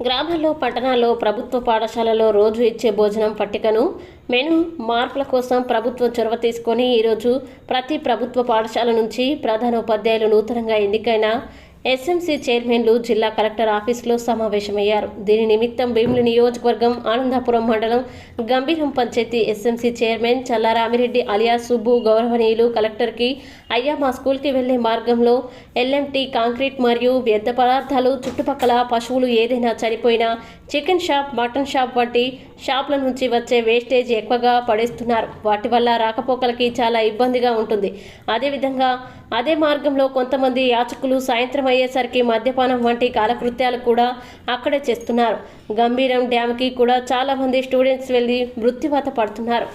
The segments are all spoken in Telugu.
గ్రామాల్లో, పట్టణాల్లో ప్రభుత్వ పాఠశాలలో రోజు ఇచ్చే భోజనం పట్టికను మెను మార్పుల కోసం ప్రభుత్వం చొరవ తీసుకొని ఈరోజు ప్రతి ప్రభుత్వ పాఠశాల నుంచి ప్రధానోపాధ్యాయులు నూతనంగా ఎన్నికైన ఎస్ఎంసీ చైర్మన్లు జిల్లా కలెక్టర్ ఆఫీసులో సమావేశమయ్యారు. దీని నిమిత్తం భీమిలి నియోజకవర్గం ఆనందాపురం మండలం గంభీరం పంచాయతీ ఎస్ఎంసీ చైర్మన్ చల్లారామిరెడ్డి అలియా సుబ్బు గౌరవనీయులు కలెక్టర్కి అయ్యా మా స్కూల్కి వెళ్లే మార్గంలో ఎల్ఎంటీ కాంక్రీట్ మరియు వ్యర్థ పదార్థాలు చుట్టుపక్కల పశువులు ఏదైనా చనిపోయినా చికెన్ షాప్, మటన్ షాప్ వంటి షాపుల నుంచి వచ్చే వేస్టేజ్ ఎక్కువగా పడేస్తున్నారు. వాటి వల్ల రాకపోకలకి చాలా ఇబ్బందిగా ఉంటుంది. అదేవిధంగా అదే మార్గంలో కొంతమంది యాచకులు సాయంత్రం అయ్యేసరికి మద్యపానం వంటి కాలకృత్యాలు కూడా అక్కడే చేస్తున్నారు. గంభీరం డ్యామ్కి కూడా చాలామంది స్టూడెంట్స్ వెళ్ళి మృత్యువాత పడుతున్నారు.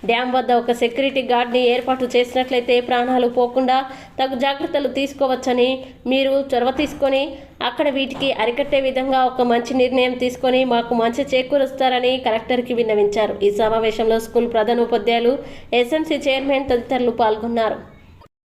డ్యామ్ వద్ద ఒక సెక్యూరిటీ గార్డ్ని ఏర్పాటు చేసినట్లయితే ప్రాణాలు పోకుండా తగు జాగ్రత్తలు తీసుకోవచ్చని మీరు చొరవ తీసుకొని అక్కడ వీటికి అరికట్టే విధంగా ఒక మంచి నిర్ణయం తీసుకొని మాకు మంచి చేకూరుస్తారని కలెక్టర్కి విన్నవించారు. ఈ సమావేశంలో స్కూల్ ప్రధానోపాధ్యాయులు, ఎస్ఎంసీ చైర్మన్ తదితరులు పాల్గొన్నారు.